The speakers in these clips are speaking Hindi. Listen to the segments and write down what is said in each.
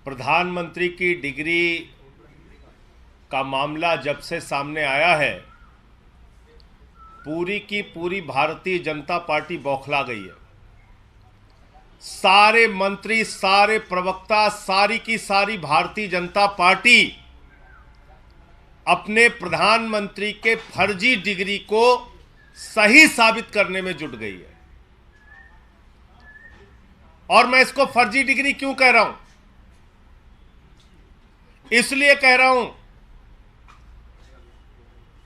प्रधानमंत्री की डिग्री का मामला जब से सामने आया है, पूरी की पूरी भारतीय जनता पार्टी बौखला गई है। सारे मंत्री, सारे प्रवक्ता, सारी की सारी भारतीय जनता पार्टी अपने प्रधानमंत्री के फर्जी डिग्री को सही साबित करने में जुट गई है। और मैं इसको फर्जी डिग्री क्यों कह रहा हूं? इसलिए कह रहा हूं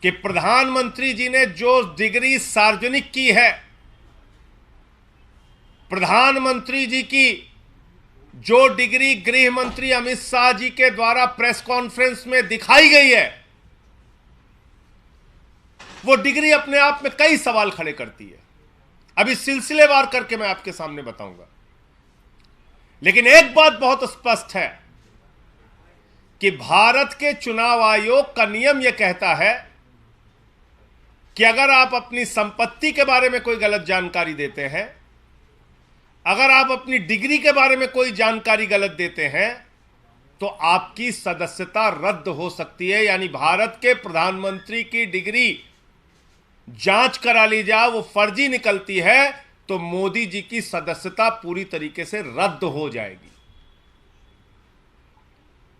कि प्रधानमंत्री जी ने जो डिग्री सार्वजनिक की है, प्रधानमंत्री जी की जो डिग्री गृह मंत्री अमित शाह जी के द्वारा प्रेस कॉन्फ्रेंस में दिखाई गई है, वो डिग्री अपने आप में कई सवाल खड़े करती है। अभी सिलसिलेवार करके मैं आपके सामने बताऊंगा। लेकिन एक बात बहुत स्पष्ट है कि भारत के चुनाव आयोग का नियम यह कहता है कि अगर आप अपनी संपत्ति के बारे में कोई गलत जानकारी देते हैं, अगर आप अपनी डिग्री के बारे में कोई जानकारी गलत देते हैं, तो आपकी सदस्यता रद्द हो सकती है। यानी भारत के प्रधानमंत्री की डिग्री जांच करा ली जाए, वो फर्जी निकलती है, तो मोदी जी की सदस्यता पूरी तरीके से रद्द हो जाएगी।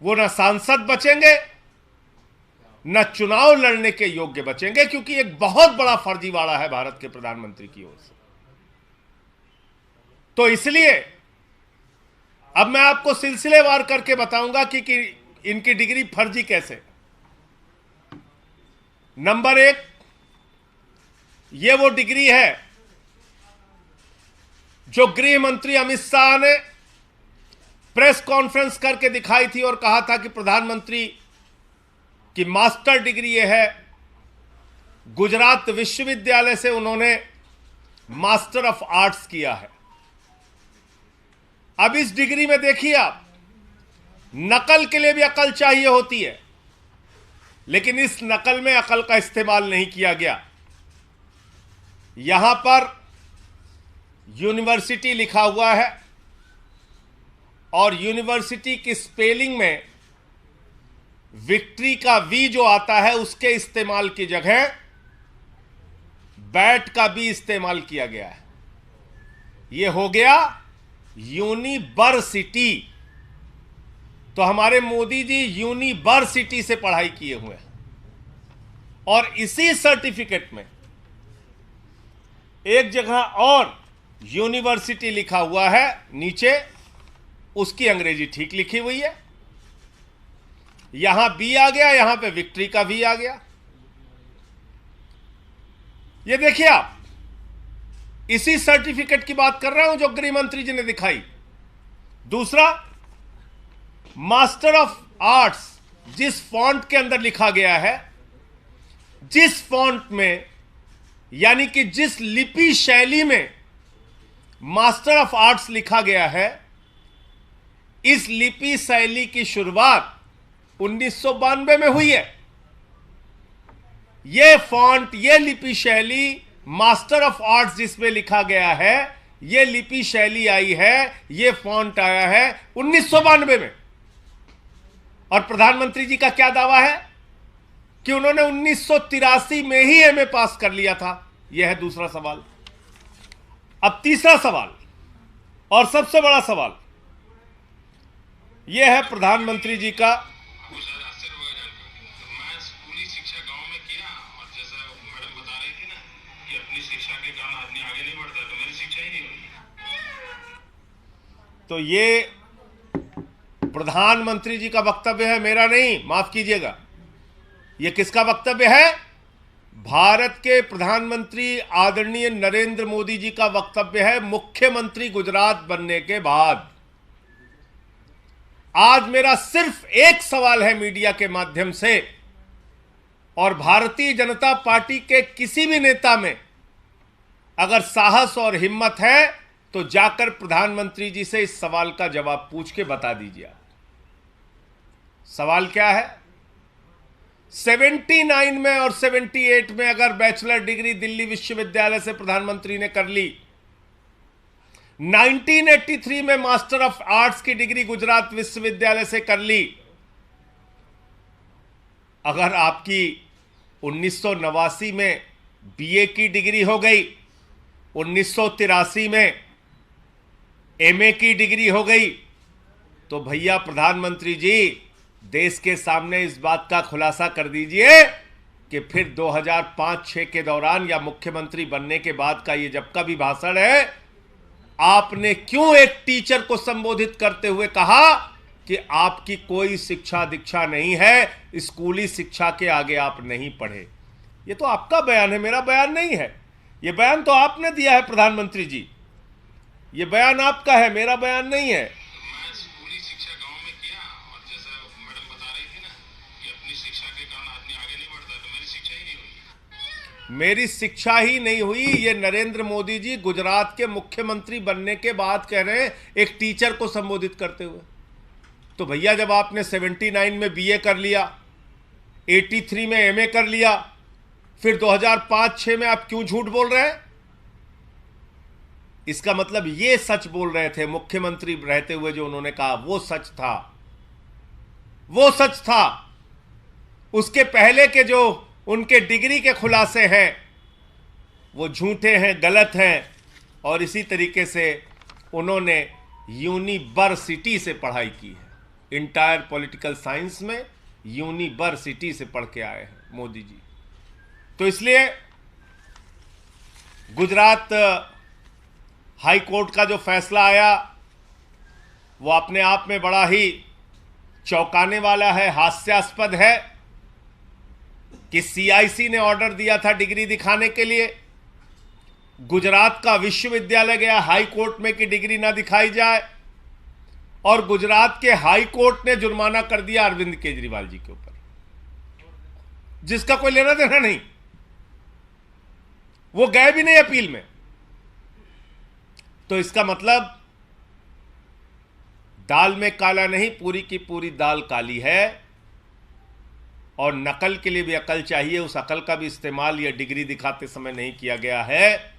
वो न सांसद बचेंगे, न चुनाव लड़ने के योग्य बचेंगे, क्योंकि एक बहुत बड़ा फर्जीवाड़ा है भारत के प्रधानमंत्री की ओर से। तो इसलिए अब मैं आपको सिलसिलेवार करके बताऊंगा कि इनकी डिग्री फर्जी कैसे। नंबर एक, ये वो डिग्री है जो गृह मंत्री अमित शाह ने प्रेस कॉन्फ्रेंस करके दिखाई थी और कहा था कि प्रधानमंत्री की मास्टर डिग्री ये है। गुजरात विश्वविद्यालय से उन्होंने मास्टर ऑफ आर्ट्स किया है। अब इस डिग्री में देखिए आप, नकल के लिए भी अकल चाहिए होती है, लेकिन इस नकल में अकल का इस्तेमाल नहीं किया गया। यहां पर यूनिवर्सिटी लिखा हुआ है और यूनिवर्सिटी की स्पेलिंग में विक्ट्री का वी जो आता है, उसके इस्तेमाल की जगह बैट का बी इस्तेमाल किया गया है। यह हो गया यूनिवर्सिटी। तो हमारे मोदी जी यूनिवर्सिटी से पढ़ाई किए हुए हैं और इसी सर्टिफिकेट में एक जगह और यूनिवर्सिटी लिखा हुआ है, नीचे उसकी अंग्रेजी ठीक लिखी हुई है। यहां बी आ गया, यहां पे विक्ट्री का वी आ गया। ये देखिए आप, इसी सर्टिफिकेट की बात कर रहा हूं जो गृह मंत्री जी ने दिखाई। दूसरा, मास्टर ऑफ आर्ट्स जिस फॉन्ट के अंदर लिखा गया है, जिस फॉन्ट में यानी कि जिस लिपि शैली में मास्टर ऑफ आर्ट्स लिखा गया है, इस लिपि शैली की शुरुआत 1992 में हुई है। यह फॉन्ट, यह लिपि शैली, मास्टर ऑफ आर्ट्स जिसमें लिखा गया है, यह लिपि शैली आई है, यह फॉन्ट आया है 1992 में। और प्रधानमंत्री जी का क्या दावा है कि उन्होंने 1983 में ही एमए पास कर लिया था। यह है दूसरा सवाल। अब तीसरा सवाल और सबसे बड़ा सवाल यह है प्रधानमंत्री जी का। मैं स्कूली शिक्षा गांव में किया और जैसा मैडम बता रही थी ना कि अपनी शिक्षा के कारण आदमी आगे नहीं बढ़ता, तो मेरी शिक्षा ही नहीं हुई। तो ये प्रधानमंत्री जी का वक्तव्य है, मेरा नहीं, माफ कीजिएगा। यह किसका वक्तव्य है? भारत के प्रधानमंत्री आदरणीय नरेंद्र मोदी जी का वक्तव्य है, मुख्यमंत्री गुजरात बनने के बाद। आज मेरा सिर्फ एक सवाल है मीडिया के माध्यम से, और भारतीय जनता पार्टी के किसी भी नेता में अगर साहस और हिम्मत है तो जाकर प्रधानमंत्री जी से इस सवाल का जवाब पूछ के बता दीजिए। सवाल क्या है? 79 में और 78 में अगर बैचलर डिग्री दिल्ली विश्वविद्यालय से प्रधानमंत्री ने कर ली, 1983 में मास्टर ऑफ आर्ट्स की डिग्री गुजरात विश्वविद्यालय से कर ली। अगर आपकी 1989 में बीए की डिग्री हो गई, 1983 में एमए की डिग्री हो गई, तो भैया प्रधानमंत्री जी देश के सामने इस बात का खुलासा कर दीजिए कि फिर 2005-6 के दौरान या मुख्यमंत्री बनने के बाद का ये जब का भी भाषण है, आपने क्यों एक टीचर को संबोधित करते हुए कहा कि आपकी कोई शिक्षा दीक्षा नहीं है, स्कूली शिक्षा के आगे आप नहीं पढ़े। ये तो आपका बयान है, मेरा बयान नहीं है। ये बयान तो आपने दिया है प्रधानमंत्री जी, ये बयान आपका है, मेरा बयान नहीं है। मैं स्कूली शिक्षा गांव में किया, और जैसा मैडम बता रही थी ना कि अपनी शिक्षा के कारण आदमी आगे नहीं बढ़ता, तो मेरी शिक्षा ही नहीं हुई। मेरी शिक्षा ही नहीं हुई, ये नरेंद्र मोदी जी गुजरात के मुख्यमंत्री बनने के बाद कह रहे हैं एक टीचर को संबोधित करते हुए। तो भैया जब आपने 79 में बीए कर लिया, 83 में एमए कर लिया, फिर 2005-6 में आप क्यों झूठ बोल रहे हैं? इसका मतलब ये सच बोल रहे थे मुख्यमंत्री रहते हुए, जो उन्होंने कहा वो सच था, वो सच था। उसके पहले के जो उनके डिग्री के खुलासे हैं वो झूठे हैं, गलत हैं। और इसी तरीके से उन्होंने यूनिवर्सिटी से पढ़ाई की है, इंटायर पॉलिटिकल साइंस में यूनिवर्सिटी से पढ़ के आए हैं मोदी जी। तो इसलिए गुजरात हाई कोर्ट का जो फैसला आया वो अपने आप में बड़ा ही चौंकाने वाला है, हास्यास्पद है कि सीआईसी ने ऑर्डर दिया था डिग्री दिखाने के लिए, गुजरात का विश्वविद्यालय गया हाई कोर्ट में कि डिग्री ना दिखाई जाए, और गुजरात के हाई कोर्ट ने जुर्माना कर दिया अरविंद केजरीवाल जी के ऊपर, जिसका कोई लेना देना नहीं। वो गए भी नहीं अपील में। तो इसका मतलब दाल में काला नहीं, पूरी की पूरी दाल काली है। और नकल के लिए भी अकल चाहिए, उस अकल का भी इस्तेमाल यह डिग्री दिखाते समय नहीं किया गया है।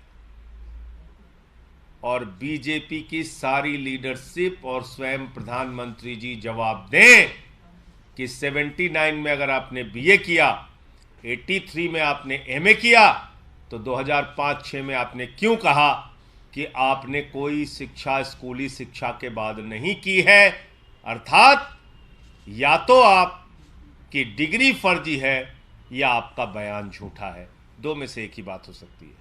और बीजेपी की सारी लीडरशिप और स्वयं प्रधानमंत्री जी जवाब दें कि 79 में अगर आपने बीए किया, 83 में आपने एमए किया, तो 2005-6 में आपने क्यों कहा कि आपने कोई शिक्षा स्कूली शिक्षा के बाद नहीं की है? अर्थात या तो आपकी डिग्री फर्जी है या आपका बयान झूठा है, दो में से एक ही बात हो सकती है।